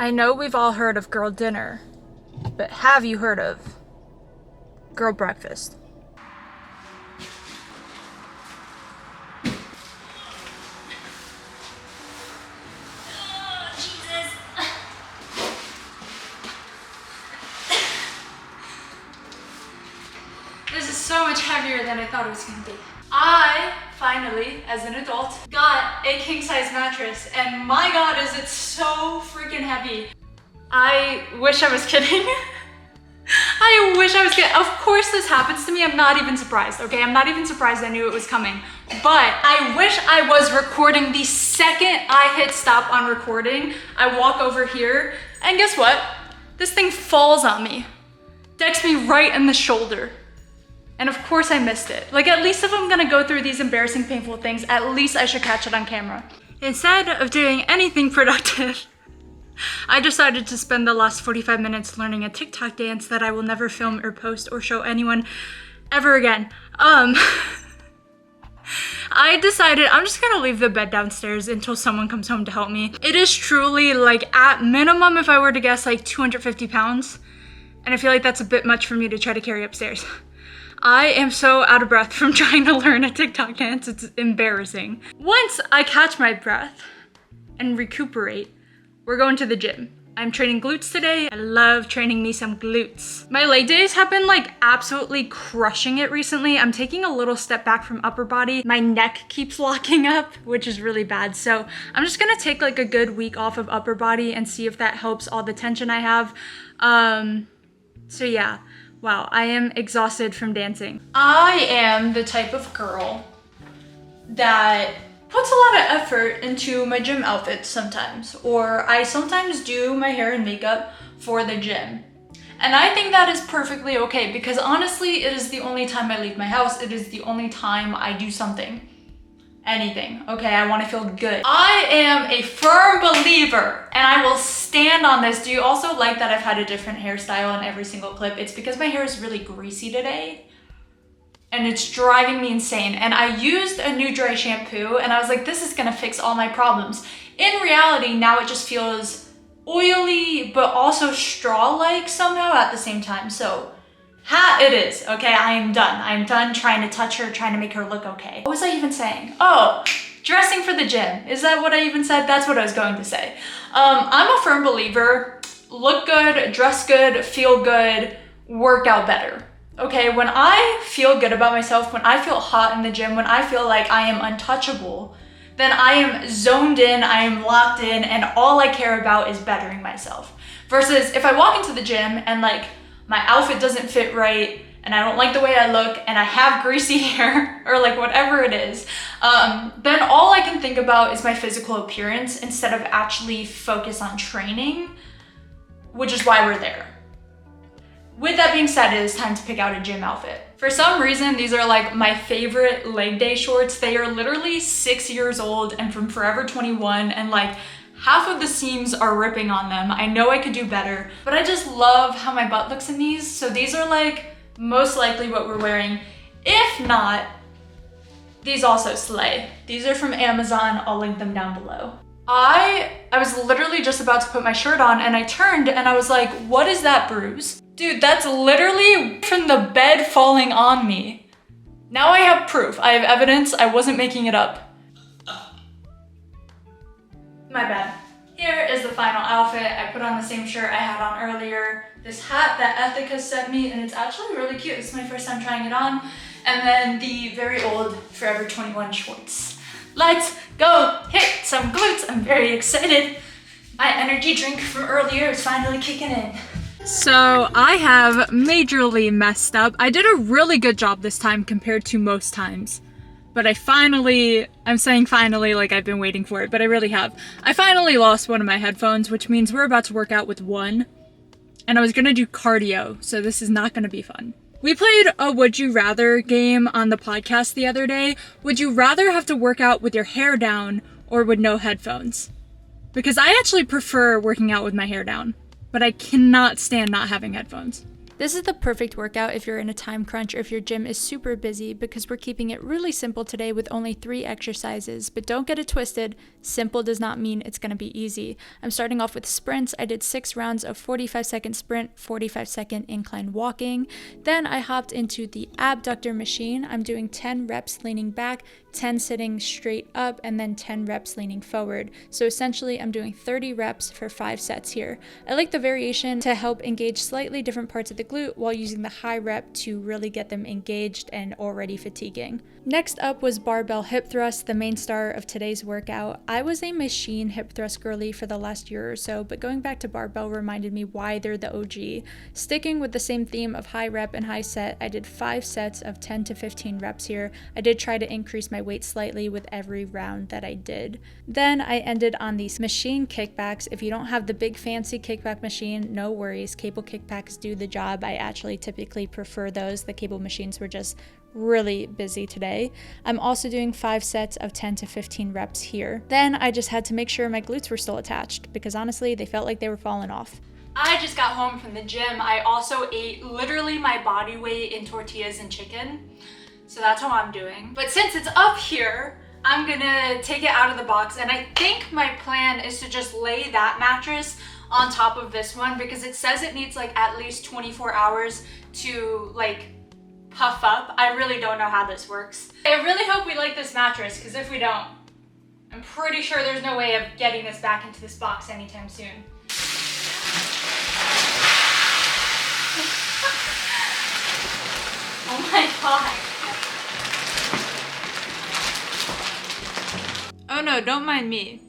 I know we've all heard of girl dinner, but have you heard of girl breakfast? This is so much heavier than I thought it was gonna be. I finally, as an adult, got a king-size mattress, and my god is it so freaking heavy. I wish I was kidding. I wish I was kidding. Of course this happens to me. I'm not even surprised, okay? I'm not even surprised I knew it was coming. But I wish I was recording the second I hit stop on recording. I walk over here, and guess what? This thing falls on me. Decks me right in the shoulder. And of course I missed it. Like, at least if I'm gonna go through these embarrassing, painful things, at least I should catch it on camera. Instead of doing anything productive, I decided to spend the last 45 minutes learning a TikTok dance that I will never film or post or show anyone ever again. I decided I'm just gonna leave the bed downstairs until someone comes home to help me. It is truly, like, at minimum, if I were to guess, like 250 pounds. And I feel like that's a bit much for me to try to carry upstairs. I am so out of breath from trying to learn a TikTok dance, it's embarrassing. Once I catch my breath and recuperate, we're going to the gym. I'm training glutes today. I love training me some glutes. My leg days have been like absolutely crushing it recently. I'm taking a little step back from upper body. My neck keeps locking up, which is really bad. So I'm just gonna take like a good week off of upper body and see if that helps all the tension I have. So yeah. Wow, I am exhausted from dancing. I am the type of girl that puts a lot of effort into my gym outfits sometimes, or I sometimes do my hair and makeup for the gym. And I think that is perfectly okay because honestly, it is the only time I leave my house. It is the only time I do something. Anything, okay? I wanna feel good. I am a firm believer, and I will stand on this. Do you also like that I've had a different hairstyle in every single clip? It's because my hair is really greasy today, and it's driving me insane. And I used a new dry shampoo, and I was like, this is gonna fix all my problems. In reality, now it just feels oily, but also straw-like somehow at the same time. So, it is, okay? I am done. I'm done trying to touch her, trying to make her look okay. What was I even saying? Oh, dressing for the gym. Is that what I even said? That's what I was going to say. I'm a firm believer. Look good, dress good, feel good, work out better. Okay, when I feel good about myself, when I feel hot in the gym, when I feel like I am untouchable, then I am zoned in, I am locked in, and all I care about is bettering myself. Versus if I walk into the gym and like, my outfit doesn't fit right, and I don't like the way I look, and I have greasy hair, or like whatever it is, then all I can think about is my physical appearance instead of actually focus on training, which is why we're there. With that being said, it is time to pick out a gym outfit. For some reason, these are like my favorite leg day shorts. They are literally 6 years old and from Forever 21, and like, half of the seams are ripping on them. I know I could do better, but I just love how my butt looks in these. So these are like most likely what we're wearing. If not, these also slay. These are from Amazon. I'll link them down below. I was literally just about to put my shirt on and I turned and I was like, what is that bruise? Dude, that's literally from the bed falling on me. Now I have proof. I have evidence. I wasn't making it up. My bad. Here is the final outfit. I put on the same shirt I had on earlier. This hat that Ethica sent me, and it's actually really cute. It's my first time trying it on. And then the very old Forever 21 shorts. Let's go hit some glutes. I'm very excited. My energy drink from earlier is finally kicking in. So I have majorly messed up. I did a really good job this time compared to most times. But I'm saying finally like I've been waiting for it, but I really have. I finally lost one of my headphones, which means we're about to work out with one. And I was gonna do cardio, so this is not gonna be fun. We played a Would You Rather game on the podcast the other day. Would you rather have to work out with your hair down or with no headphones? Because I actually prefer working out with my hair down, but I cannot stand not having headphones. This is the perfect workout if you're in a time crunch or if your gym is super busy, because we're keeping it really simple today with only 3 exercises. But don't get it twisted, simple does not mean it's going to be easy. I'm starting off with sprints. I did 6 rounds of 45-second sprint, 45-second incline walking. Then I hopped into the abductor machine. I'm doing 10 reps leaning back, 10 sitting straight up, and then 10 reps leaning forward. So essentially I'm doing 30 reps for 5 sets here. I like the variation to help engage slightly different parts of the glute while using the high rep to really get them engaged and already fatiguing. Next up was barbell hip thrust, the main star of today's workout. I was a machine hip thrust girly for the last year or so, but going back to barbell reminded me why they're the OG. Sticking with the same theme of high rep and high set, I did 5 sets of 10 to 15 reps here. I did try to increase my weight slightly with every round that I did. Then I ended on these machine kickbacks. If you don't have the big fancy kickback machine, no worries. Cable kickbacks do the job. I actually typically prefer those. The cable machines were just really busy today. I'm also doing 5 sets of 10 to 15 reps here. Then I just had to make sure my glutes were still attached because honestly, they felt like they were falling off. I just got home from the gym. I also ate literally my body weight in tortillas and chicken. So that's how I'm doing. But since it's up here, I'm gonna take it out of the box, and I think my plan is to just lay that mattress on top of this one because it says it needs like at least 24 hours to like puff up. I really don't know how this works. I really hope we like this mattress, because if we don't, I'm pretty sure there's no way of getting this back into this box anytime soon. Oh my god. Oh no, don't mind me.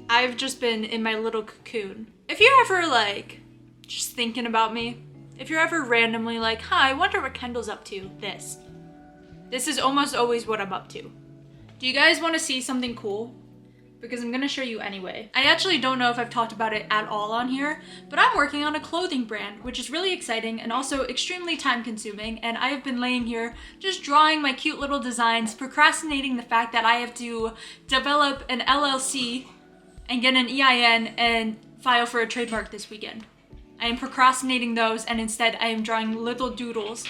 I've just been in my little cocoon. If you're ever like, just thinking about me, if you're ever randomly like, huh, I wonder what Kendall's up to, this is almost always what I'm up to. Do you guys want to see something cool? Because I'm gonna show you anyway. I actually don't know if I've talked about it at all on here, but I'm working on a clothing brand, which is really exciting and also extremely time consuming, and I have been laying here just drawing my cute little designs, procrastinating the fact that I have to develop an LLC and get an EIN and file for a trademark this weekend. I am procrastinating those, and instead I am drawing little doodles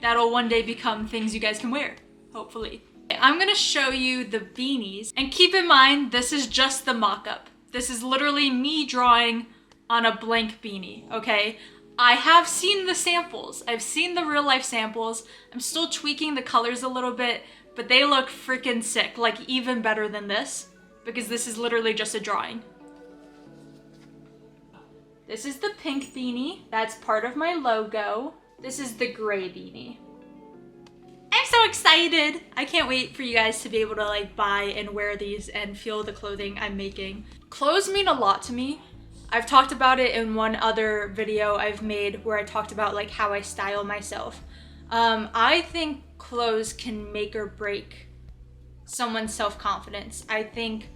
that'll one day become things you guys can wear, hopefully. I'm gonna show you the beanies, and keep in mind, this is just the mock-up. This is literally me drawing on a blank beanie, okay? I have seen the samples. I've seen the real life samples. I'm still tweaking the colors a little bit, but they look freaking sick, like even better than this, because this is literally just a drawing. This is the pink beanie. That's part of my logo. This is the gray beanie. I'm so excited. I can't wait for you guys to be able to like buy and wear these and feel the clothing I'm making. Clothes mean a lot to me. I've talked about it in one other video I've made where I talked about like how I style myself. I think clothes can make or break someone's self-confidence. I think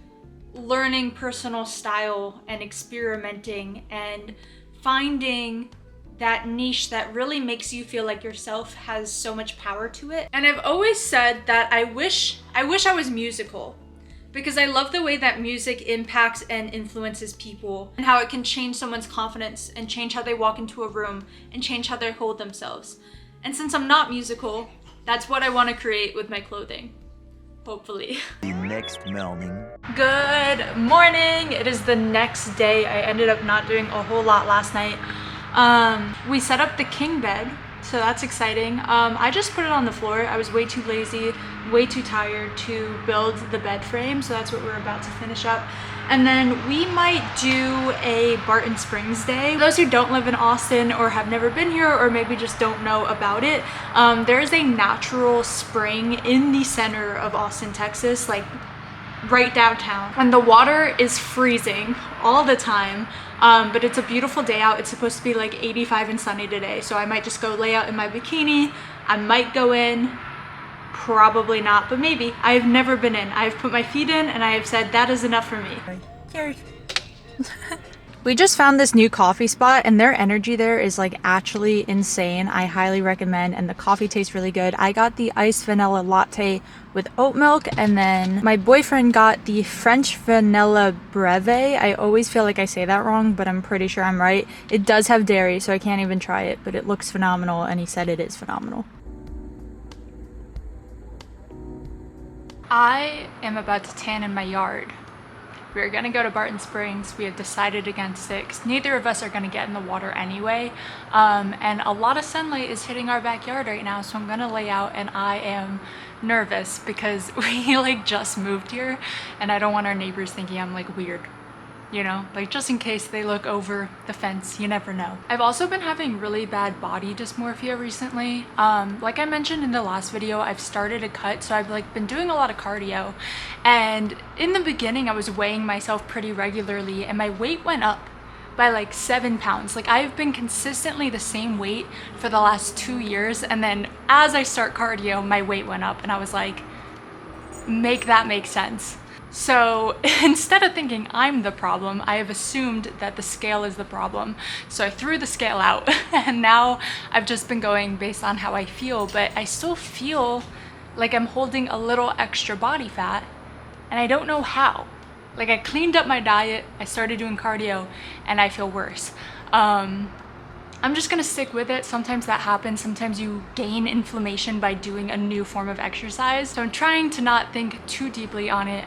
learning personal style and experimenting and finding that niche that really makes you feel like yourself has so much power to it. And I've always said that I wish I was musical, because I love the way that music impacts and influences people and how it can change someone's confidence and change how they walk into a room and change how they hold themselves. And since I'm not musical, that's what I want to create with my clothing. Hopefully. The next morning. Good morning. It is the next day. I ended up not doing a whole lot last night. We set up the king bed, so that's exciting. I just put it on the floor. I was way too lazy, way too tired to build the bed frame, so that's what we're about to finish up. And then we might do a Barton Springs day. For those who don't live in Austin or have never been here or maybe just don't know about it, there is a natural spring in the center of Austin, Texas, like right downtown. And the water is freezing all the time, but it's a beautiful day out. It's supposed to be like 85 and sunny today, so I might just go lay out in my bikini. I might go in. Probably not, but maybe. I've never been in. I've put my feet in and I have said that is enough for me. Here. We just found this new coffee spot and their energy there is like actually insane. I highly recommend, and the coffee tastes really good. I got the iced vanilla latte with oat milk, and then my boyfriend got the French vanilla breve. I always feel like I say that wrong, but I'm pretty sure I'm right. It does have dairy, so I can't even try it, but it looks phenomenal and he said it is phenomenal. I am about to tan in my yard. We're gonna go to Barton Springs. We have decided against it 'cause neither of us are gonna get in the water anyway. And a lot of sunlight is hitting our backyard right now, so I'm gonna lay out, and I am nervous because we like just moved here and I don't want our neighbors thinking I'm like weird. You know, like just in case they look over the fence, you never know. I've also been having really bad body dysmorphia recently. Like I mentioned in the last video, I've started a cut, so I've like been doing a lot of cardio. And in the beginning, I was weighing myself pretty regularly and my weight went up by like 7 pounds. Like I've been consistently the same weight for the last 2 years. And then as I start cardio, my weight went up and I was like, make that make sense. So instead of thinking I'm the problem, I have assumed that the scale is the problem. So I threw the scale out and now I've just been going based on how I feel, but I still feel like I'm holding a little extra body fat and I don't know how. Like I cleaned up my diet, I started doing cardio, and I feel worse. I'm just gonna stick with it. Sometimes that happens. Sometimes you gain inflammation by doing a new form of exercise. So I'm trying to not think too deeply on it.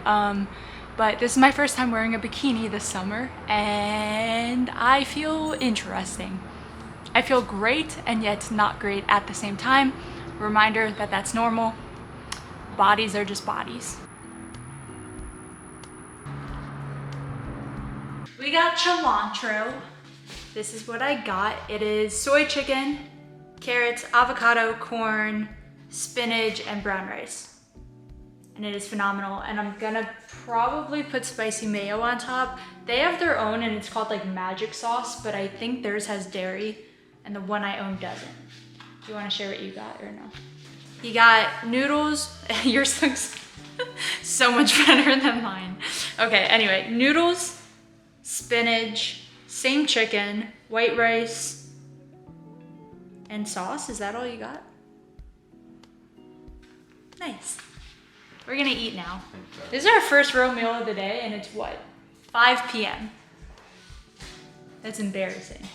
But this is my first time wearing a bikini this summer and I feel interesting. I feel great and yet not great at the same time. Reminder that that's normal. Bodies are just bodies. We got cilantro. This is what I got. It is soy chicken, carrots, avocado, corn, spinach, and brown rice. And it is phenomenal. And I'm gonna probably put spicy mayo on top. They have their own and it's called like magic sauce, but I think theirs has dairy and the one I own doesn't. Do you wanna share what you got or no? You got noodles. Yours looks so much better than mine. Okay, anyway, noodles, spinach, same chicken, white rice, and sauce. Is that all you got? Nice. We're gonna eat now. This is our first real meal of the day and it's what? 5 p.m. That's embarrassing.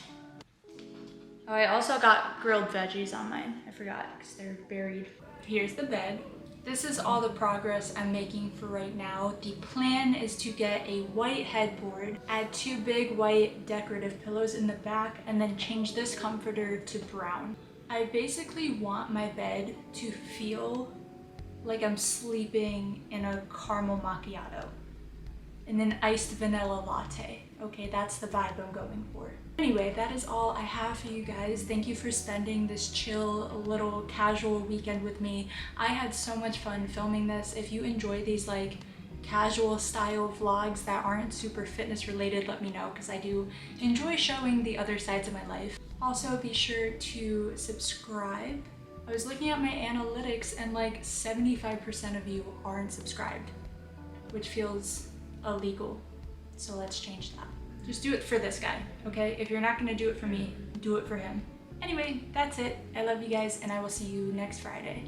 Oh, I also got grilled veggies on mine. I forgot because they're buried. Here's the bed. This is all the progress I'm making for right now. The plan is to get a white headboard, add 2 big white decorative pillows in the back, and then change this comforter to brown. I basically want my bed to feel like I'm sleeping in a caramel macchiato and an iced vanilla latte. Okay, that's the vibe I'm going for. Anyway, that is all I have for you guys. Thank you for spending this chill, little casual weekend with me. I had so much fun filming this. If you enjoy these like casual style vlogs that aren't super fitness related, let me know because I do enjoy showing the other sides of my life. Also, be sure to subscribe. I was looking at my analytics and like 75% of you aren't subscribed, which feels illegal. So let's change that. Just do it for this guy, okay? If you're not gonna do it for me, do it for him. Anyway, that's it. I love you guys and I will see you next Friday.